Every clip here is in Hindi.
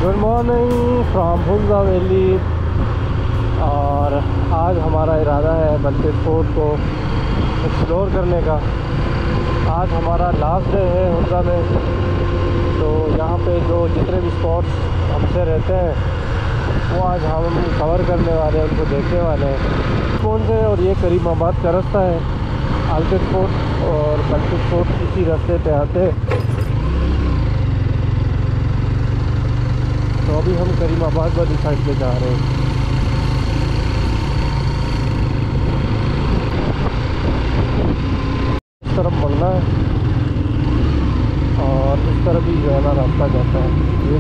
Good morning from Hunza valley. और आज हमारा इरादा है बल्टिस फोर्ट को एक्सप्लोर करने का। आज हमारा लास्ट डे है हुंजा में, तो यहाँ पे जो जितने भी स्पॉट्स हमसे रहते हैं वो आज हम कवर करने वाले हैं, उनको देखने वाले हैं कौन से। और ये करीमाबाद का रास्ता है, आल्टेट फोर्ट और बल्टिस फोर्ट इसी रास्ते पे आते हैं। तो अभी हम करीमाबाद वाली साइड पे जा रहे हैं। इस तरफ बढ़ना है और इस तरफ भी जो है ना रास्ता जाता है। ये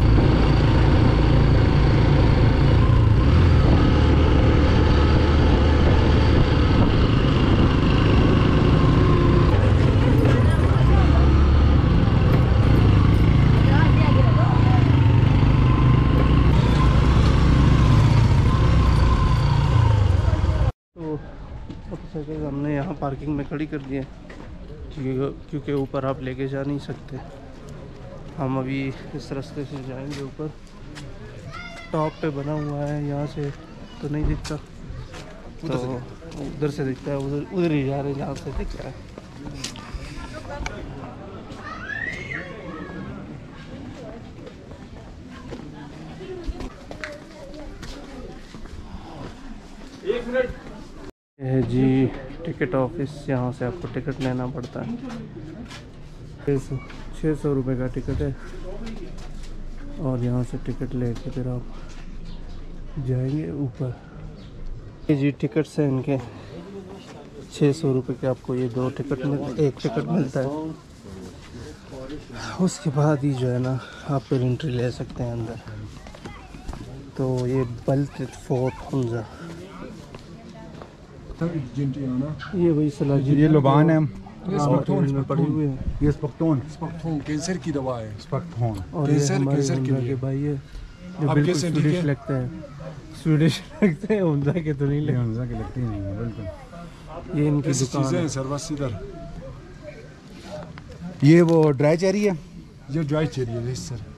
मोटरसाइकिल हमने यहाँ पार्किंग में खड़ी कर दी है क्योंकि ऊपर आप लेके जा नहीं सकते। हम अभी इस रास्ते से जाएंगे ऊपर। टॉप पे बना हुआ है, यहाँ से तो नहीं दिखता, तो उधर से दिखता है। उधर ही जा रहे हैं जहाँ से दिख रहा है। एक मिनट है जी टिकट ऑफिस। यहाँ से आपको टिकट लेना पड़ता है। 600 रुपये का टिकट है और यहाँ से टिकट लेके फिर आप जाएंगे ऊपर। ये जी टिकट्स हैं इनके 600 रुपये के। आपको ये एक टिकट मिलता है। उसके बाद ही जो है ना आप फिर एंट्री ले सकते हैं अंदर। तो ये बल्टिस फोर्ट हुंजा, ये वही सलाजी, ये लुबान है, में पड़ी हुई है। ये स्पक्टोन कैंसर की दवा है। स्पक्टोन और कैंसर के लिए भाई है जो बिल्कुल स्वीडिश लगते हैं। स्वीडिश लगते हैं, हुंजा के तो नहीं लगते। हुंजा के लगते ही नहीं है बिल्कुल। ये इनकी दुकान है। सर्वस इधर ये वो ड्राई चेरी है, ये ड्राई चेरी है सर।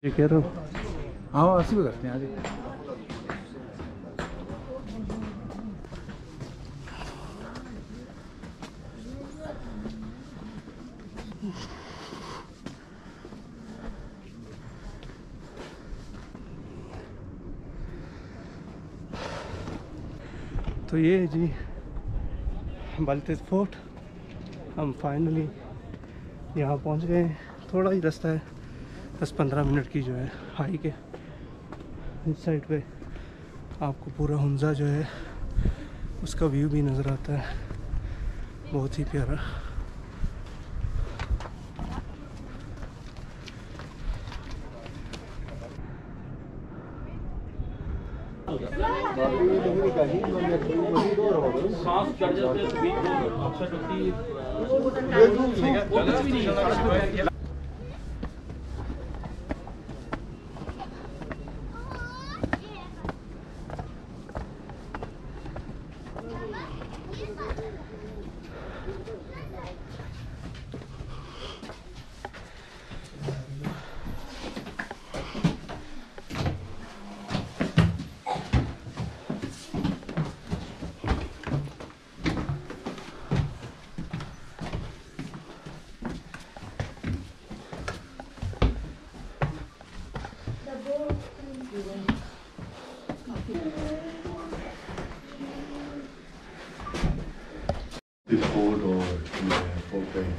ये कह रहा हूँ हाँ ऐसे भी करते हैं आज। तो ये है जी बल्टिस फोर्ट। हम फाइनली यहाँ पहुँच गए हैं। थोड़ा ही रास्ता है, 10-15 मिनट की जो है हाइक है। इस साइड पे आपको पूरा हुंजा जो है उसका व्यू भी नज़र आता है, बहुत ही प्यारा।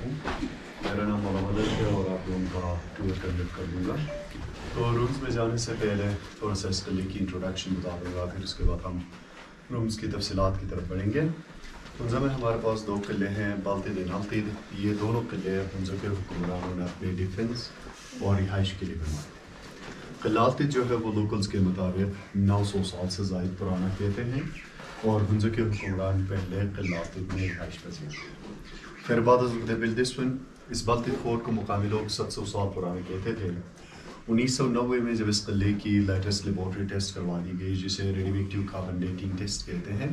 हूँ। मेरा नाम मोहम्मद है और आप लोगों का टूर कंडक्ट कर दूँगा। तो रूम्स में जाने से पहले थोड़ा सा इस किले की इंट्रोडक्शन बता दूँगा, फिर उसके बाद हम रूम्स की तफसीलात की तरफ बढ़ेंगे। हुंज़ा में हमारे पास 2 किले हैं, बाल्तिद और नाल्तिद। ये दोनों किले हुंज़ा के हुक्मरानों ने अपने डिफेंस और रिहाइश के लिए बनवाए थे। किलातिद जो है वो लोकल्स के मुताबिक 900 साल से ज़ायद पुराना कहते हैं और हुंज़ा के हुक्मरान पहले किलातिद में रिहाइश पजीर थे। फिर बाद इस बाल्तिद फोर्ट को मुकामी लोग 700 साल पुराने कहते थे। 1990 में जब इस किले की लेटेस्ट लेबॉर्ट्री टेस्ट करवा दी गई, जिसे रेडियोएक्टिव कार्बन डेटिंग टेस्ट कहते हैं,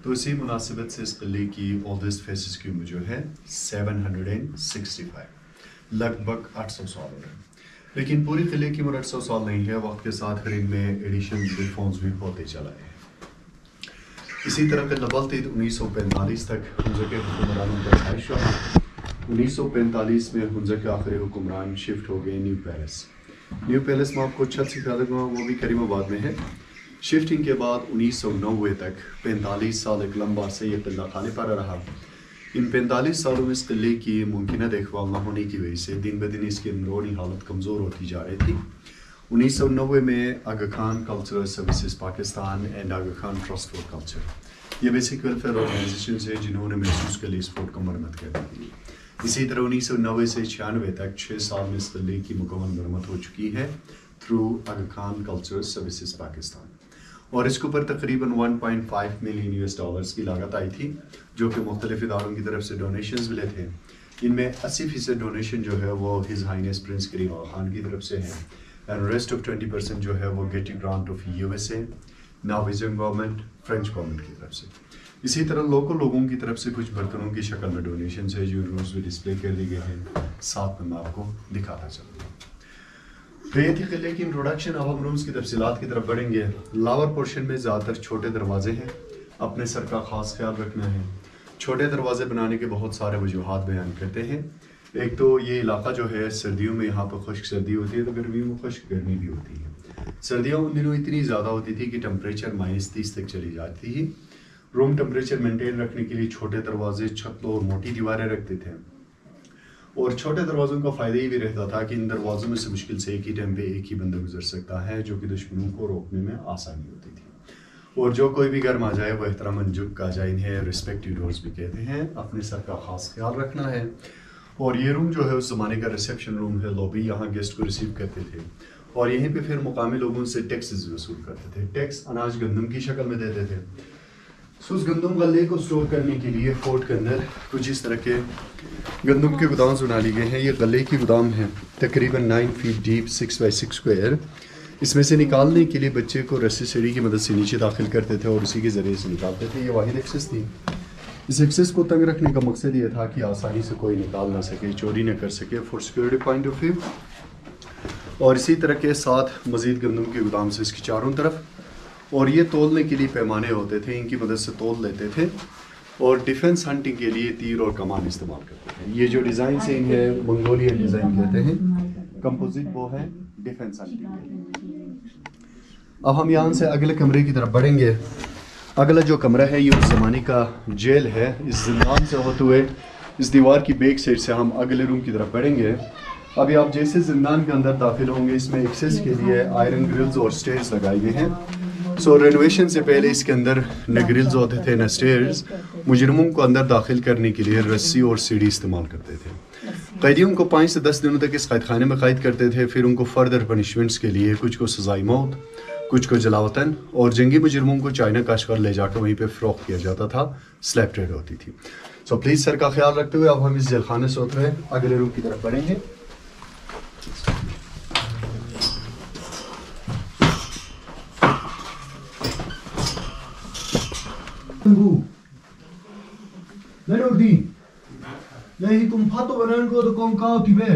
तो इसी मुनासिबत से इस किले की ओल्डेस्ट फेसिस की उम्र जो है 765, लगभग 800 साल हो रहे हैं। लेकिन पूरी किले की उम्र 800 साल नहीं है, वक्त के साथ फिर इनमें एडिशन रिफॉर्म्स भी होते चला है। इसी तरह किला बाल्तिद 1945 तक हुंज़ा के हुक्मरानों का रिहाइश रहा। 1945 में हुंज़ा के आखिरी हुक्मरान शिफ्ट हो गए न्यू पैलेस। न्यू पैलेस में आपको छत सिखा दूँगा, वो भी करीमाबाद में है। शिफ्टिंग के बाद 1990 तक 45 साल एक लंबा से ये किला खाली पड़ा रहा। इन 45 सालों में इस किले की मुमकिन देखभाल न होने की वजह से दिन ब दिन इसकी अंदरूनी हालत कमज़ोर होती जा रही थी। 1990 में Aga Khan cultural services Pakistan and Aga Khan trust for culture, ये बेसिक वेलफेयर ऑर्गेनाइजेशन है जिन्होंने महसूस के लिए इस फोर्ट का मरम्मत कर दी। इसी तरह 1990 से 96 तक 6 साल में इस किले की मुकम्मल मरम्मत हो चुकी है थ्रू आगा खान कल्चरल सर्विसेज पाकिस्तान, और इसके ऊपर तकरीबन 1.5 मिलियन US की लागत आई थी, जो कि मुख्तलिफ इदारों की तरफ से डोनेशंस मिले थे। इनमें 80% डोनेशन जो है वो हिज हाइनेस प्रिंस करीम खान की तरफ से है, एंड रेस्ट ऑफ 20% जो है वो getting grant of USA, Norwegian government, French government की तरफ से। इसी तरह लोगों की तरफ से कुछ बर्तनों की शक्ल में डोनेशन है जो रूम्स में डिस्प्ले कर दी गए हैं, साथ में मैं आपको दिखाता चलूँगा। तो ये थी किले की इंट्रोडक्शन। अब हम रूम्स की तफसीलात की तरफ बढ़ेंगे। लावर पोर्शन में ज़्यादातर छोटे दरवाजे हैं, अपने सर का ख़ास ख्याल रखना है। छोटे दरवाजे बनाने के बहुत सारे वजूहात बयान करते हैं। एक तो ये इलाका जो है सर्दियों में यहाँ पर खुश्क सर्दी होती है, तो गर्मियों में खुश्क गर्मी भी होती है। सर्दियाँ उन दिनों इतनी ज़्यादा होती थी कि टेम्परेचर -30 तक चली जाती थी। रूम टेम्परेचर मेंटेन रखने के लिए छोटे दरवाजे, छतों और मोटी दीवारें रखते थे, और छोटे दरवाज़ों का फ़ायदा ये भी रहता था कि इन दरवाज़ों में से मुश्किल से एक ही टाइम पे एक ही बंदा गुजर सकता है, जो कि दुश्मनों को रोकने में आसानी होती थी। और जो कोई भी घर में आ जाए वो एहतरामन झुक का जाए, इन्हें रिस्पेक्टिव डोर्स भी कहते हैं। अपने सर का ख़ास ख्याल रखना है। और ये रूम जो है उस ज़माने का रिसेप्शन रूम है, लॉबी, यहाँ गेस्ट को रिसीव करते थे, और यहीं पर फिर मुकामी लोगों से टैक्सेस वसूल करते थे। टैक्स अनाज गंदम की शक्ल में देते थे। सो उस गंदम गले को स्टोर करने के लिए फोर्ट के अंदर कुछ इस तरह के गंदम के गोदाम बना लिए गए हैं। ये गले की गोदाम है, तकरीबन 9 फीट डीप, 6 बाई 6 स्क्वायर। इसमें से निकालने के लिए बच्चे को रस्सी सीढ़ी की मदद से नीचे दाखिल करते थे और उसी के ज़रिए से निकालते थे। ये वाहिद एक्सेस थी। इस एक्सेस को तंग रखने का मकसद ये था कि आसानी से कोई निकाल ना सके, चोरी ना कर सके, for security point of view. और इसी तरह के साथ मज़ीद गंदम के गोदाम से इसकी चारों तरफ, और ये तोलने के लिए पैमाने होते थे, इनकी मदद से तोल लेते थे, और डिफेंस हंटिंग के लिए तीर और कमान इस्तेमाल करते थे। ये जो डिज़ाइन से इन्हें मंगोलियन डिज़ाइन कहते हैं, कंपोजिट वो है डिफेंस हंटिंग के लिए। अब हम यहाँ से अगले कमरे की तरफ बढ़ेंगे। अगला जो कमरा है ये उस ज़माने का जेल है। इस जिंदान से होते हुए इस दीवार की बैक साइड से हम अगले रूम की तरफ बढ़ेंगे। अभी आप जैसे जिंदान के अंदर दाखिल होंगे, इसमें एक्सेस के लिए आयरन ग्रिल्स और स्टेयर्स लगाए गए हैं। सो रेनोवेशन से पहले इसके अंदर न ग्रिल्स होते थे न स्टेयर्स। मुजरिमों को अंदर दाखिल करने के लिए रस्सी और सीढ़ी इस्तेमाल करते थे। कैदियों को 5 से 10 दिनों तक इस कैद खाने में कैद करते थे। फिर उनको फर्दर पनिशमेंट्स के लिए कुछ को सजाई मौत, कुछ को जलावतन, और जंगी मुजरिमों को चाइना काशगर ले जाकर वहीं पे फ़रोख्त किया जाता था। स्लैब ट्रेड होती थी। सो प्लीज़ सर का ख्याल रखते हुए अब हम इस जेल खाने से होते हुए अगले रूम की तरफ बढ़ेंगे। Lagi kumpato banan ko to kong kao tibe.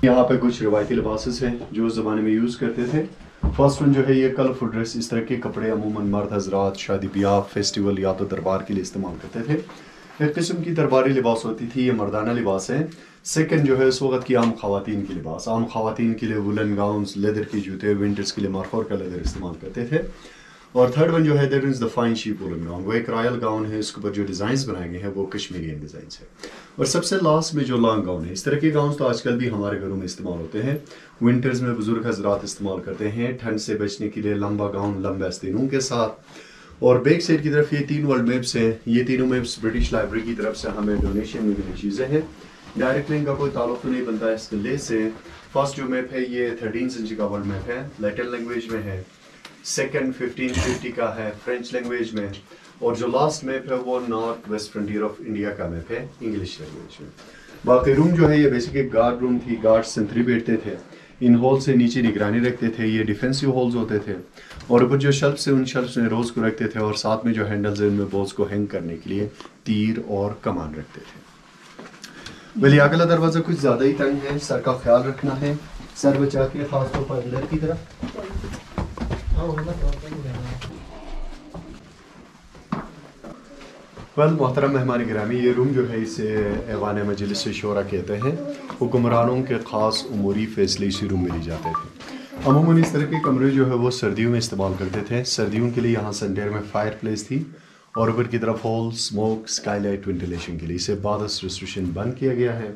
यहाँ पे कुछ रिवायती लिबासेस हैं जो उस ज़माने में यूज़ करते थे। फर्स्ट वन जो है ये कलरफुल ड्रेस। इस तरह के कपड़े अमूमन मर्द हजरात शादी ब्याह फेस्टिवल या तो दरबार के लिए इस्तेमाल करते थे। एक किस्म की दरबारी लिबास होती थी, ये मर्दाना लिबास है। सेकंड जो है इस वक्त की आम खवातीन की लिबास, आम खवातीन के लिए वुलन गाउन्स, लेदर की जूते, विंटर्स के लिए मार्फोर का लेदर इस्तेमाल करते थे। और थर्ड वन जो है that is the fine sheep woollen gown, वो एक रॉयल गाउन है, इसके ऊपर जो डिज़ाइंस बनाए गए हैं वो कश्मीरियन डिज़ाइंस है। और सबसे लास्ट में जो लॉन्ग गाउन है, इस तरह के गाउन तो आजकल भी हमारे घरों में इस्तेमाल होते हैं। विंटर्स में बुजुर्ग हजरात इस्तेमाल करते हैं ठंड से बचने के लिए, लंबा गाउन लंबे आस्तीनों के साथ। और बैक साइड की तरफ ये 3 वर्ल्ड मैप्स हैं, ये तीनों मैप्स ब्रिटिश लाइब्रेरी की तरफ से हमें डोनेशन में मिली चीज़ें हैं। डायरेक्ट लिंक का कोई ताल्लुक तो नहीं बनता है इस किले से। फर्स्ट जो मैप है ये 13 सेंचुरी का वर्ल्ड मैप है, लैटिन लैंग्वेज में है। सेकंड 1550 का है, फ्रेंच लैंग्वेज में। और जो लास्ट मैप है वो north west frontier of India का मैप है, इंग्लिश लैंग्वेज में। बाकी रूम जो है ये बेसिकली गार्ड रूम थी, गार्ड सेंट्री बैठते थे, इन होल से नीचे निगरानी रखते थे, ये डिफेंसिव होल्स होते थे। और ऊपर जो शेल्फ से उन शेल्फ में रोज़ को रखते थे, और साथ में जो हैंडल्स है उनमें बॉल्स को हैंग करने के लिए तीर और कमान रखते थे। वली अगला दरवाज़ा कुछ ज़्यादा ही तंग है, सर का ख्याल रखना है, सर बचा के खास तौर पर अंदर की तरफ। मोहतरम मेहमान गिरामी, ये रूम जो है इसे ऐवान मजलिस शोरा कहते हैं। हुक्मरानों के ख़ास उमूरी फैसले इसी रूम में लिए जाते थे। अमूमन इस तरह के कमरे जो है वो सर्दियों में इस्तेमाल करते थे। सर्दियों के लिए यहाँ संडेर में फायर प्लेस थी, और ऊपर की तरफ हॉल, स्मोक, स्काईलाइट वेंटिलेशन के लिए इसे बादस रेस्ट्रिक्शन बंद किया गया है।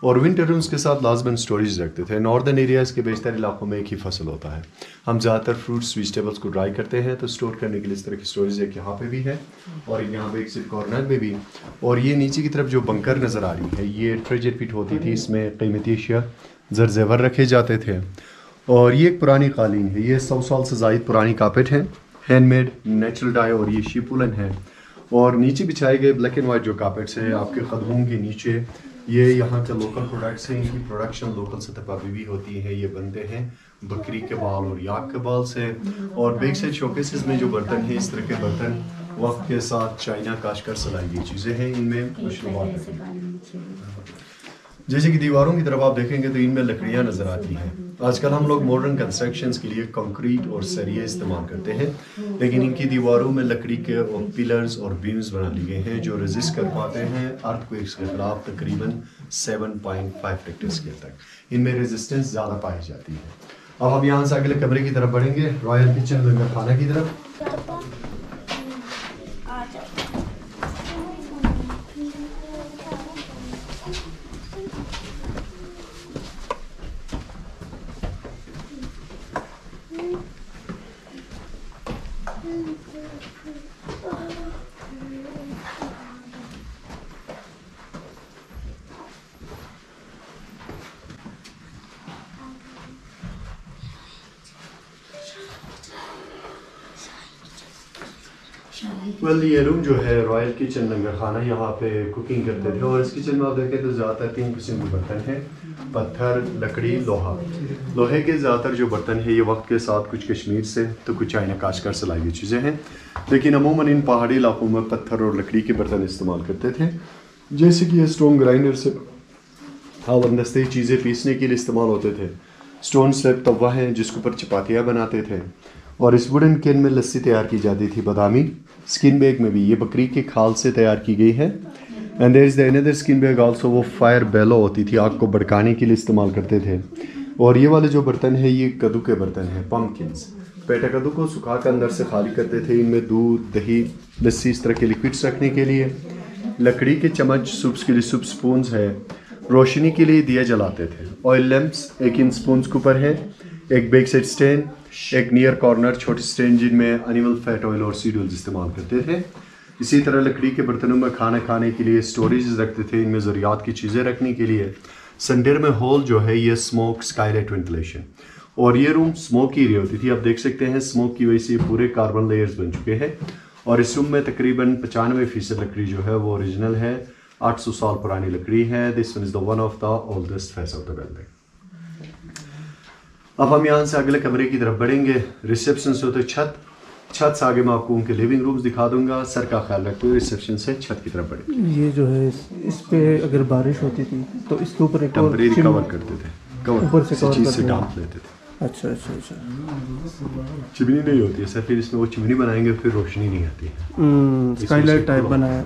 और विंटर रूम्स के साथ लाजमन स्टोरेज रखते थे। नॉर्दर्न एरियाज़ के बेशतर इलाकों में एक ही फसल होता है। हम ज़्यादातर फ्रूट्स वेजिटेबल्स को ड्राई करते हैं, तो स्टोर करने के लिए इस तरह की स्टोरेज एक यहाँ पे भी है और यहाँ पे एक सिर्फ कॉर्नर में भी। और ये नीचे की तरफ जो बंकर नज़र आ रही है ये ट्रेजर पिट होती थी, इसमें कीमती अशिया ज़र ज़ेवर रखे जाते थे। और ये एक पुरानी कालीन है, ये 100 साल से ज़ायद पुरानी कारपेट है, हैंडमेड नेचुरल डाई, और ये शीप वुलन है। और नीचे बिछाए गए ब्लैक एंड वाइट जो कारपेट्स हैं आपके कदमों के नीचे, ये यहाँ के लोकल प्रोडक्ट्स हैं, इनकी प्रोडक्शन लोकल सतह पर भी होती है। ये बनते हैं बकरी के बाल और याक के बाल से। और बैक साइड शोकेसेस में जो बर्तन हैं, इस तरह के बर्तन वक्त के साथ चाइना काशकर सलाई गई चीज़ें हैं, इनमें जैसे कि दीवारों की तरफ आप देखेंगे तो इनमें लकड़ियाँ नज़र आती हैं। आजकल हम लोग मॉडर्न कंस्ट्रक्शंस के लिए कंक्रीट और सरिया इस्तेमाल करते हैं, लेकिन इनकी दीवारों में लकड़ी के और पिलर्स और बीम्स बना लिए गए हैं जो रेजिस्ट कर पाते हैं अर्थक्वेक्स के खिलाफ तकरीबन 7.5 रिक्टर स्केल तक। इनमें रेजिस्टेंस ज़्यादा पाई जाती है। अब हम यहाँ से अगले कमरे की तरफ बढ़ेंगे, रॉयल किचन लंगर खाना की तरफ। ये रूम जो है रॉयल किचन लंगर खाना, यहाँ पे कुकिंग करते थे। और इस किचन में आप देखें तो ज़्यादातर 3 किस्म के बर्तन हैं, पत्थर, लकड़ी, लोहा। लोहे के ज़्यादातर जो बर्तन है ये वक्त के साथ कुछ कश्मीर से तो कुछ चाइना काशकर से लाई हुई चीज़ें हैं, लेकिन अमूमन इन पहाड़ी इलाकों में पत्थर और लकड़ी के बर्तन इस्तेमाल करते थे। जैसे कि ये स्टोन ग्राइंडर से हावरदस्ते चीज़ें पीसने के लिए इस्तेमाल होते थे। स्टोन स्लैब तवा है जिसके ऊपर चपातियाँ बनाते थे। और इस वुडन कैन में लस्सी तैयार की जाती थी बादामी। स्किन बैग में भी ये बकरी के खाल से तैयार की गई है। And there is the another skin bag also, वो फायर बेलो होती थी, आग को भड़काने के लिए इस्तेमाल करते थे। और ये वाले जो बर्तन है ये कद्दू के बर्तन हैं, पम्पकिंस। पेटा कद्दू को सुखा कर अंदर से खाली करते थे। इनमें दूध, दही, लस्सी, इस तरह के लिक्विड्स रखने के लिए। लकड़ी के चम्मच सूप्स के लिए सूप स्पून्स है। रोशनी के लिए दिया जलाते थे। ऑयल लैंप्स एक इन स्पून्स के ऊपर है, एक बैक साइड स्टैंड, एक नियर कॉर्नर छोटे स्टैंड जिनमें एनिमल फैट ऑयल और सीड ऑयल इस्तेमाल करते थे। इसी तरह लकड़ी के बर्तनों में खाना खाने के लिए स्टोरेज रखते थे, इनमें ज़रूरियात की चीज़ें रखने के लिए। संडेर में हॉल जो है ये स्मोक, स्काईलाइट वेंटिलेशन। और ये रूम स्मोक की एरिया होती थी। आप देख सकते हैं स्मोक की वजह से पूरे कार्बन लेयर्स बन चुके हैं। और इस रूम में तकरीबन 95% लकड़ी जो है वो ओरिजिनल है, 800 साल पुरानी लकड़ी है। This one is the one of the oldest face of the building. अब हम यहाँ से अगले कमरे की तरफ बढ़ेंगे। रिसेप्शन से तो छत से आगे मैं आपको उनके लिविंग रूम्स दिखा दूंगा। सर का ख्याल रखते हुए रिसेप्शन से छत की तरफ बढ़ेंगे। ये जो है इस पे अगर बारिश होती थी तो इसके ऊपर एक टेम्परेरी कवर करते थे, ऊपर से कवर चीज़ से डांप लेते थे। अच्छा अच्छा अच्छा। चिमनी नहीं होती है सर, फिर इसमें वो चिमनी बनाएंगे फिर रोशनी नहीं आती है। स्काईलाइट टाइप बनाया।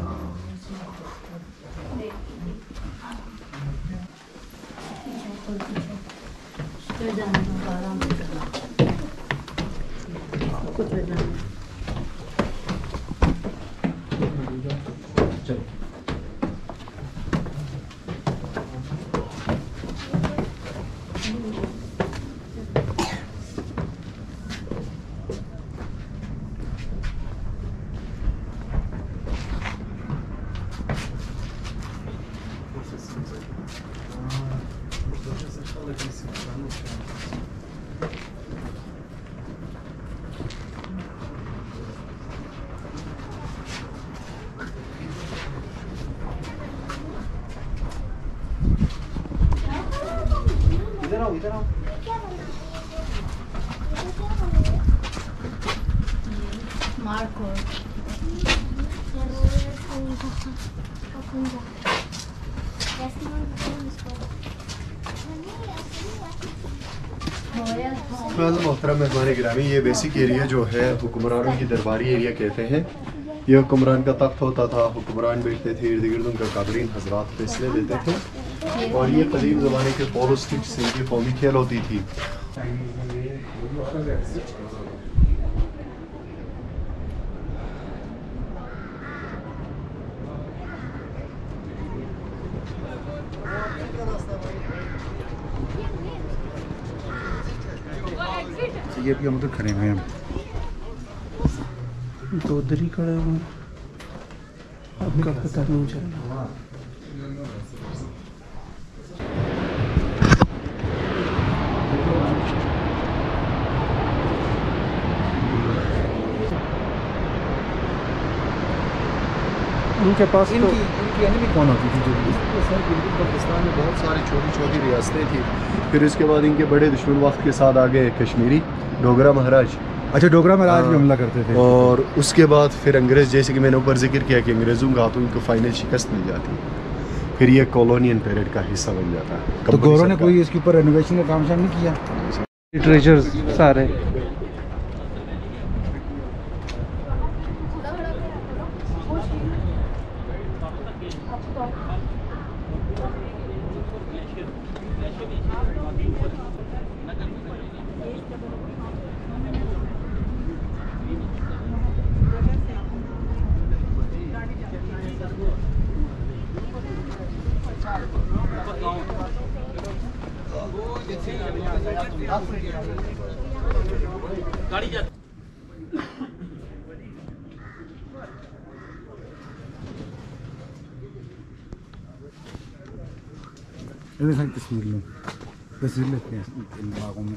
इधर आओ। Marco. मोहतरम मेहमान गिरामी, ये बेसिक एरिया जो है हुक्मरानों की दरबारी एरिया कहते हैं। ये हुक्मरान का तख्त होता था, हुक्मरान बैठते थे, इर्द गिर्द उनका काबरीन हजरात फैसले देते थे। और ये कदीम ज़माने के पोलो स्टिक्स से इनकी कौमी खेल होती थी। ये भी हम उधर खड़े हुए हैं, तो उधर ही खड़े हुए हैं, आपका पता नहीं चला। उनके पास इनकी एनिमी कौन होती थी? जो पाकिस्तान में बहुत सारी छोटी छोटी रियासतें थी। फिर इसके बाद इनके बड़े दुश्मन वक्त के साथ आ गए कश्मीरी डोगरा महाराज। अच्छा, डोगरा महाराज भी हमला करते थे। और उसके बाद फिर अंग्रेज़, जैसे कि मैंने ऊपर जिक्र किया कि अंग्रेज़ों का हाथों इनको फाइनल शिकस्त मिल जाती, फिर ये कॉलोनियल पीरियड का हिस्सा बन जाता है। तो गौरव ने कोई इसके ऊपर रेनोवेशन का काम शाम नहीं किया? ट्रेजर्स सारे तस्वीर लेते हैं इन बागों में।